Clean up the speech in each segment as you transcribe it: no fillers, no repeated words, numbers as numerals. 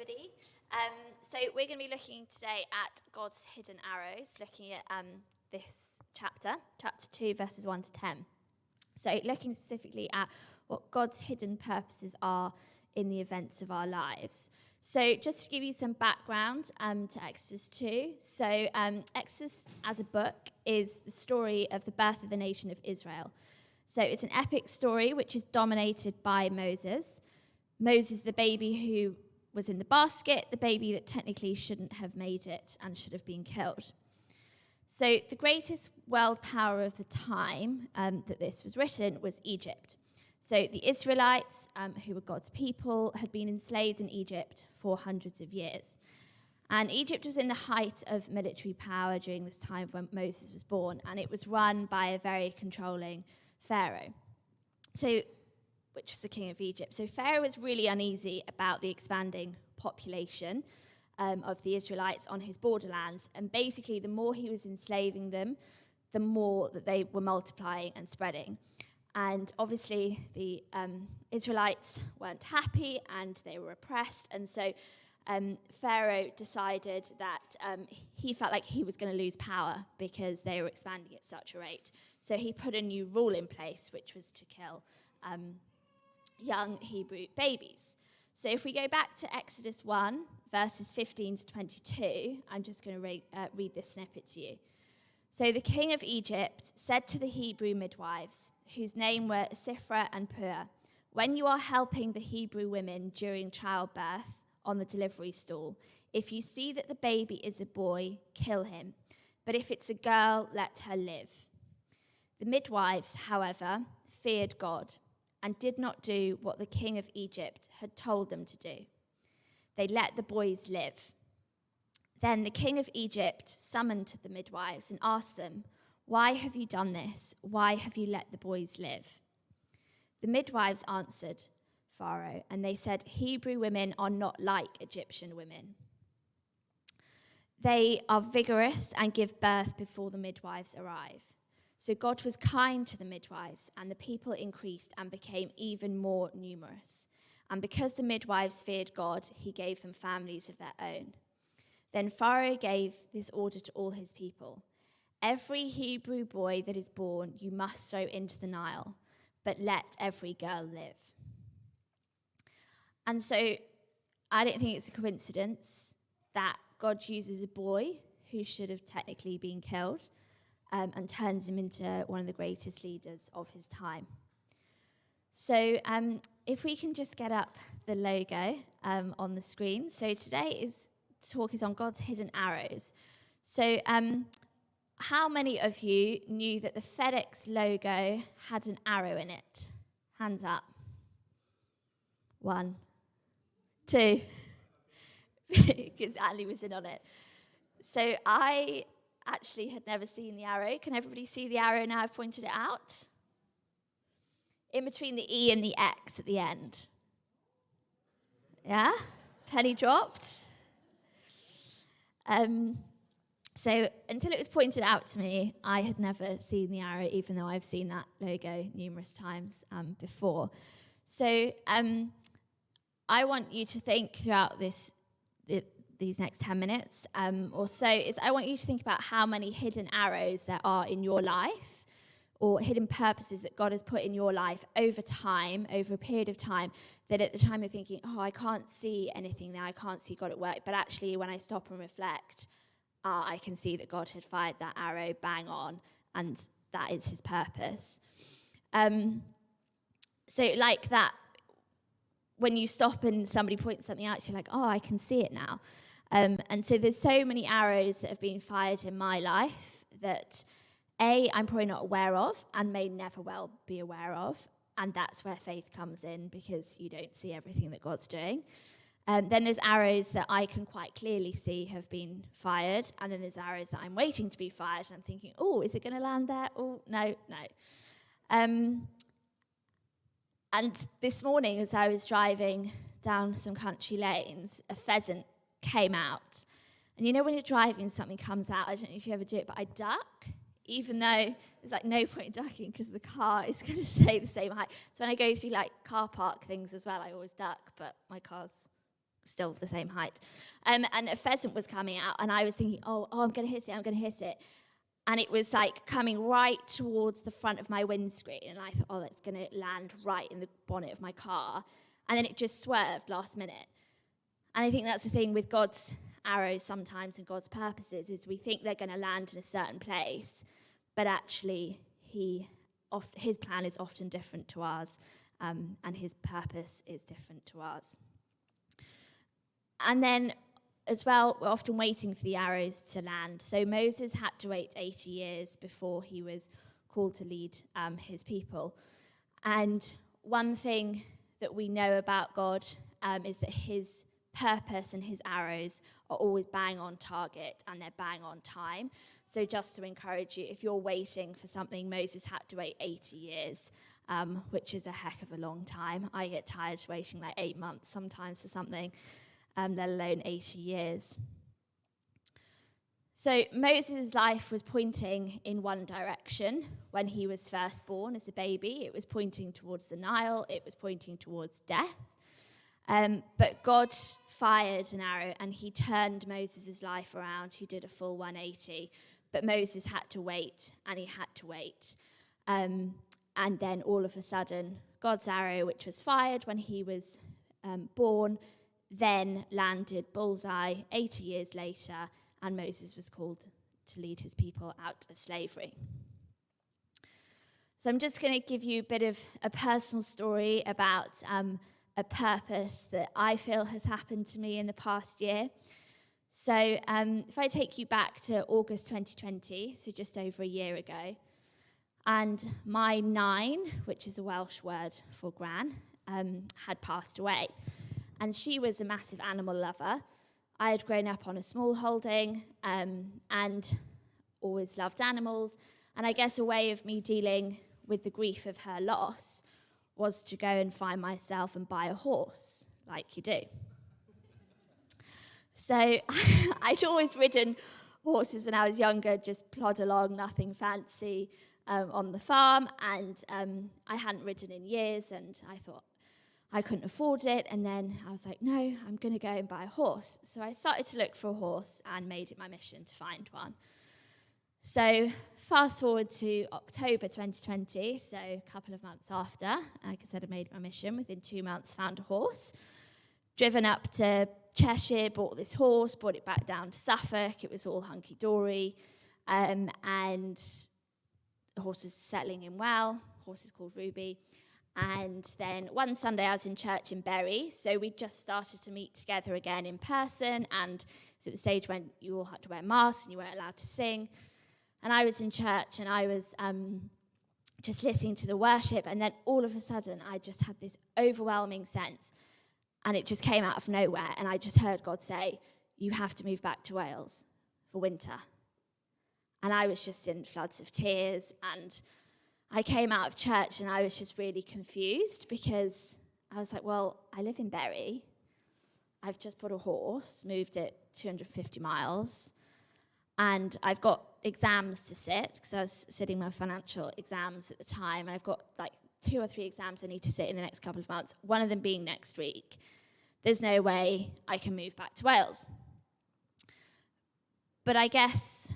everybody. So we're going to be looking today at God's hidden arrows, looking at this chapter 2, verses 1 to 10. So looking specifically at what God's hidden purposes are in the events of our lives. So just to give you some background to Exodus 2. So Exodus as a book is the story of the birth of the nation of Israel. So it's an epic story which is dominated by Moses. Moses, the baby who was in the basket, the baby that technically shouldn't have made it and should have been killed. So the greatest world power of the time that this was written was Egypt. So the Israelites, who were God's people, had been enslaved in Egypt for hundreds of years. And Egypt was in the height of military power during this time when Moses was born, and it was run by a very controlling Pharaoh, which was the king of Egypt. So Pharaoh was really uneasy about the expanding population of the Israelites on his borderlands. And basically, the more he was enslaving them, the more that they were multiplying and spreading. And obviously, the Israelites weren't happy and they were oppressed. And so Pharaoh decided that he felt like he was going to lose power because they were expanding at such a rate. So he put a new rule in place, which was to kill young Hebrew babies. So if we go back to Exodus 1, verses 15 to 22, I'm just going to read this snippet to you. So the king of Egypt said to the Hebrew midwives, whose name were Shiphrah and Puah, when you are helping the Hebrew women during childbirth on the delivery stool, if you see that the baby is a boy, kill him. But if it's a girl, let her live. The midwives, however, feared God and did not do what the king of Egypt had told them to do. They let the boys live. Then the king of Egypt summoned the midwives and asked them, "Why have you done this? Why have you let the boys live?" The midwives answered Pharaoh, and they said, "Hebrew women are not like Egyptian women. They are vigorous and give birth before the midwives arrive." So God was kind to the midwives, and the people increased and became even more numerous. And because the midwives feared God, he gave them families of their own. Then Pharaoh gave this order to all his people: "Every Hebrew boy that is born you must throw into the Nile, but let every girl live." And so I don't think it's a coincidence that God uses a boy who should have technically been killed and turns him into one of the greatest leaders of his time. So if we can just get up the logo on the screen. So today's talk is on God's hidden arrows. So how many of you knew that the FedEx logo had an arrow in it? Hands up. 1, 2. Because Ali was in on it. So I actually had never seen the arrow. Can everybody see the arrow now I've pointed it out? In between the E and the X at the end. Yeah? Penny dropped. So until it was pointed out to me, I had never seen the arrow, even though I've seen that logo numerous times before. So I want you to think throughout these next 10 minutes or so, I want you to think about how many hidden arrows there are in your life, or hidden purposes that God has put in your life over time, over a period of time, that at the time you're thinking, oh, I can't see anything there, I can't see God at work. But actually, when I stop and reflect, I can see that God had fired that arrow bang on, and that is his purpose. So like that, when you stop and somebody points something out, you're like, oh, I can see it now. And so there's so many arrows that have been fired in my life that, I'm probably not aware of and may never well be aware of. And that's where faith comes in, because you don't see everything that God's doing. Then there's arrows that I can quite clearly see have been fired. And then there's arrows that I'm waiting to be fired. And I'm thinking, oh, is it going to land there? Oh, no. And this morning, as I was driving down some country lanes, a pheasant came out. And you know when you're driving, something comes out. I don't know if you ever do it, but I duck, even though there's like no point ducking because the car is going to stay the same height. So when I go through like car park things as well, I always duck, but my car's still the same height. And a pheasant was coming out, and I was thinking, oh, I'm going to hit it. And it was like coming right towards the front of my windscreen. And I thought, oh, that's going to land right in the bonnet of my car. And then it just swerved last minute. And I think that's the thing with God's arrows sometimes and God's purposes, is we think they're going to land in a certain place, but actually his plan is often different to ours, and his purpose is different to ours. And then as well, we're often waiting for the arrows to land. So Moses had to wait 80 years before he was called to lead his people. And one thing that we know about God is that his purpose and his arrows are always bang on target, and they're bang on time. So just to encourage you, if you're waiting for something, Moses had to wait 80 years, which is a heck of a long time. I get tired waiting like 8 months sometimes for something, let alone 80 years. So Moses' life was pointing in one direction when he was first born as a baby. It was pointing towards the Nile. It was pointing towards death. But God fired an arrow and he turned Moses' life around. He did a full 180. But Moses had to wait, and he had to wait. And then all of a sudden, God's arrow, which was fired when he was born, then landed bullseye 80 years later, and Moses was called to lead his people out of slavery. So I'm just going to give you a bit of a personal story about a purpose that I feel has happened to me in the past year. So if I take you back to August 2020, so just over a year ago, and my 9, which is a Welsh word for gran, had passed away. And she was a massive animal lover. I had grown up on a small holding and always loved animals. And I guess a way of me dealing with the grief of her loss was to go and find myself and buy a horse, like you do. So I'd always ridden horses when I was younger, just plod along, nothing fancy, on the farm. And I hadn't ridden in years, and I thought I couldn't afford it. And then I was like, no, I'm going to go and buy a horse. So I started to look for a horse and made it my mission to find one. So fast forward to October 2020, so a couple of months after, like I said, I made my mission. Within 2 months, found a horse. Driven up to Cheshire, bought this horse, brought it back down to Suffolk. It was all hunky-dory. And the horse was settling in well. Horse is called Ruby. And then one Sunday I was in church in Bury, so we just started to meet together again in person, and it's at the stage when you all had to wear masks and you weren't allowed to sing. And I was in church and I was just listening to the worship, and then all of a sudden I just had this overwhelming sense, and it just came out of nowhere, and I just heard God say, you have to move back to Wales for winter. And I was just in floods of tears, and I came out of church and I was just really confused, because I was like, well, I live in Bury. I've just bought a horse, moved it 250 miles, and I've got exams to sit, because I was sitting my financial exams at the time, and I've got like 2 or 3 exams I need to sit in the next couple of months, one of them being next week. There's no way I can move back to Wales. But I guess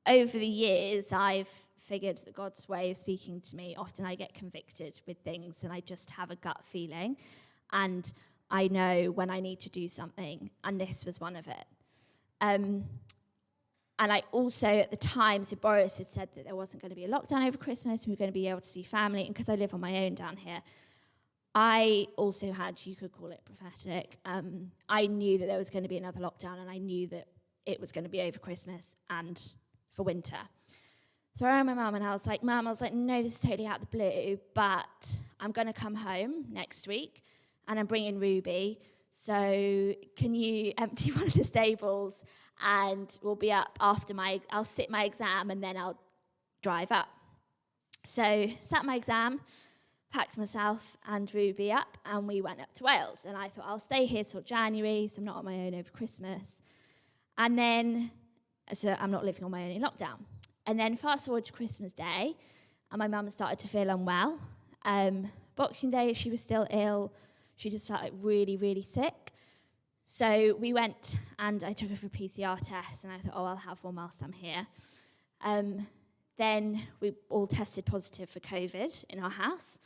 over the years, I've figured that God's way of speaking to me, often I get convicted with things and I just have a gut feeling, and I know when I need to do something, and this was one of it. And I also, at the time, so Boris had said that there wasn't going to be a lockdown over Christmas, we were going to be able to see family, and because I live on my own down here, I also had, you could call it prophetic, I knew that there was going to be another lockdown, and I knew that it was going to be over Christmas and for winter. So I rang my mum and I was like, Mum, no, this is totally out of the blue, but I'm going to come home next week and I'm bringing Ruby. So can you empty one of the stables and we'll be up after I'll sit my exam and then I'll drive up. So sat my exam, packed myself and Ruby up, and we went up to Wales. And I thought, I'll stay here till January, so I'm not on my own over Christmas. And then, so I'm not living on my own in lockdown. And then fast forward to Christmas Day, and my mum started to feel unwell. Boxing Day, she was still ill. She just felt like really, really sick. So we went and I took her for a PCR test and I thought, I'll have one whilst I'm here. Then we all tested positive for COVID in our house.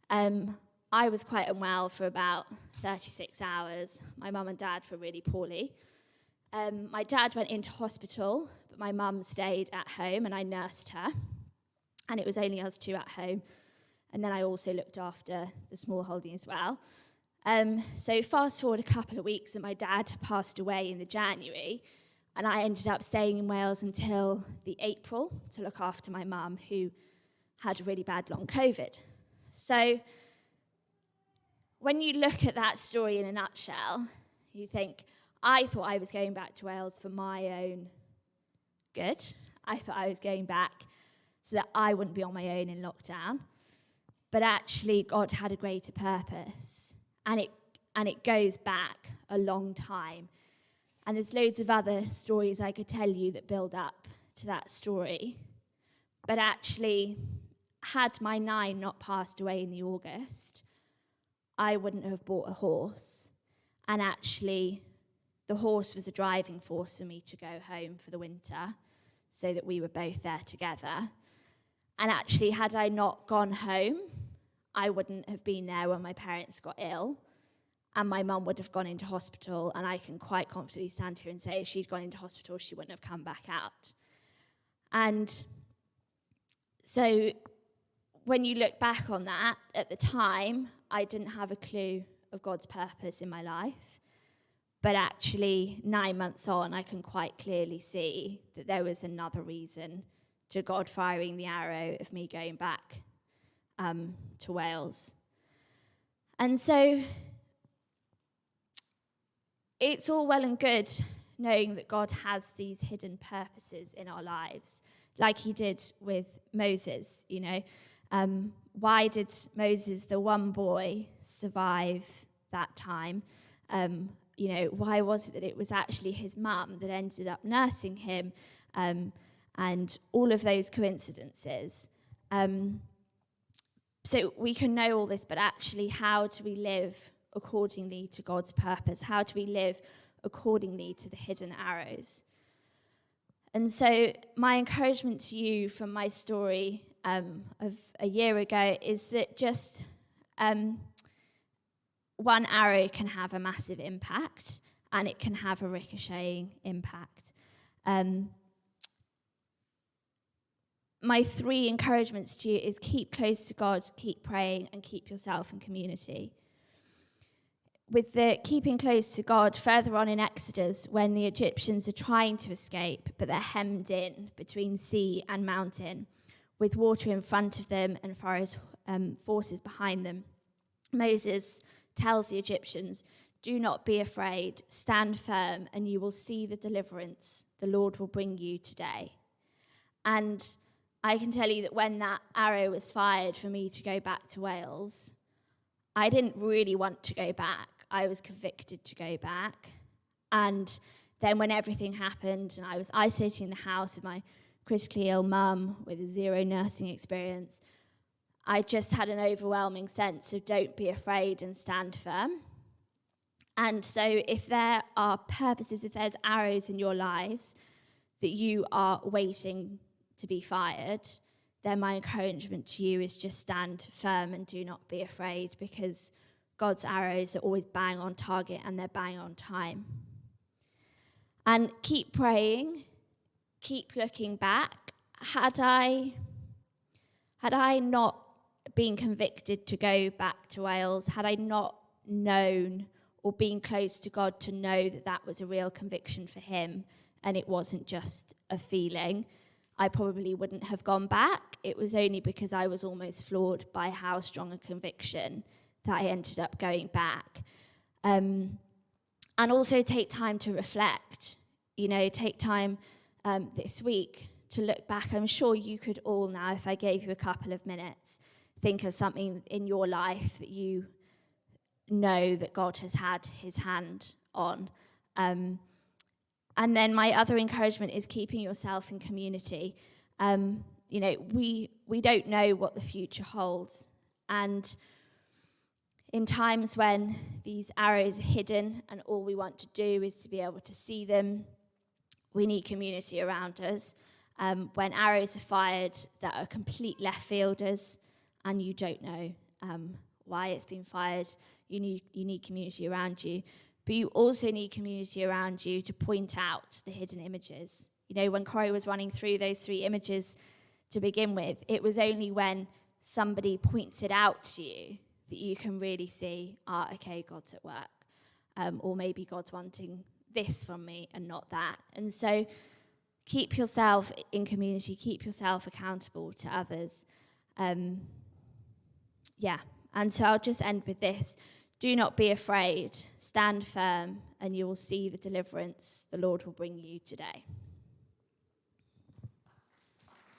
I was quite unwell for about 36 hours. My mum and dad were really poorly. My dad went into hospital, but my mum stayed at home and I nursed her. And it was only us two at home. And then I also looked after the small holding as well. So fast forward a couple of weeks and my dad passed away in the January. And I ended up staying in Wales until the April to look after my mum, who had a really bad long COVID. So when you look at that story in a nutshell, you think, I thought I was going back to Wales for my own good. I thought I was going back so that I wouldn't be on my own in lockdown. But actually, God had a greater purpose. And it goes back a long time. And there's loads of other stories I could tell you that build up to that story. But actually, had my 9 not passed away in the August, I wouldn't have bought a horse. And actually, the horse was a driving force for me to go home for the winter so that we were both there together. And actually, had I not gone home, I wouldn't have been there when my parents got ill, and my mum would have gone into hospital, and I can quite confidently stand here and say if she'd gone into hospital, she wouldn't have come back out. And so when you look back on that, at the time, I didn't have a clue of God's purpose in my life. But actually, 9 months on, I can quite clearly see that there was another reason to God firing the arrow of me going back to Wales. And so it's all well and good knowing that God has these hidden purposes in our lives, like he did with Moses, you know. Why did Moses, the one boy, survive that time? You know, why was it that it was actually his mum that ended up nursing him? And all of those coincidences. So we can know all this, but actually, how do we live accordingly to God's purpose? How do we live accordingly to the hidden arrows? And so my encouragement to you from my story of a year ago is that just one arrow can have a massive impact, and it can have a ricocheting impact. My 3 encouragements to you is keep close to God, keep praying, and keep yourself in community. With the keeping close to God, further on in Exodus, when the Egyptians are trying to escape, but they're hemmed in between sea and mountain, with water in front of them and Pharaoh's forces behind them, Moses tells the Egyptians, "Do not be afraid, stand firm, and you will see the deliverance the Lord will bring you today." And I can tell you that when that arrow was fired for me to go back to Wales, I didn't really want to go back. I was convicted to go back. And then when everything happened and I was isolating in the house with my critically ill mum with 0 nursing experience, I just had an overwhelming sense of don't be afraid and stand firm. And so if there are purposes, if there's arrows in your lives that you are waiting to be fired, then my encouragement to you is just stand firm and do not be afraid, because God's arrows are always bang on target and they're bang on time. And keep praying, keep looking back. Had I not been convicted to go back to Wales, had I not known or been close to God to know that that was a real conviction for him and it wasn't just a feeling, I probably wouldn't have gone back. It was only because I was almost floored by how strong a conviction that I ended up going back. And also take time to reflect. You know, take time this week to look back. I'm sure you could all now, if I gave you a couple of minutes, think of something in your life that you know that God has had his hand on. And then my other encouragement is keeping yourself in community. You know, we don't know what the future holds. And In times when these arrows are hidden and all we want to do is to be able to see them, we need community around us. When arrows are fired that are complete left fielders and you don't know why it's been fired, you need community around you. But you also need community around you to point out the hidden images. You know, when Corey was running through those 3 images to begin with, it was only when somebody points it out to you that you can really see, okay, God's at work. Or maybe God's wanting this from me and not that. And so keep yourself in community, keep yourself accountable to others. And so I'll just end with this. Do not be afraid, stand firm, and you will see the deliverance the Lord will bring you today.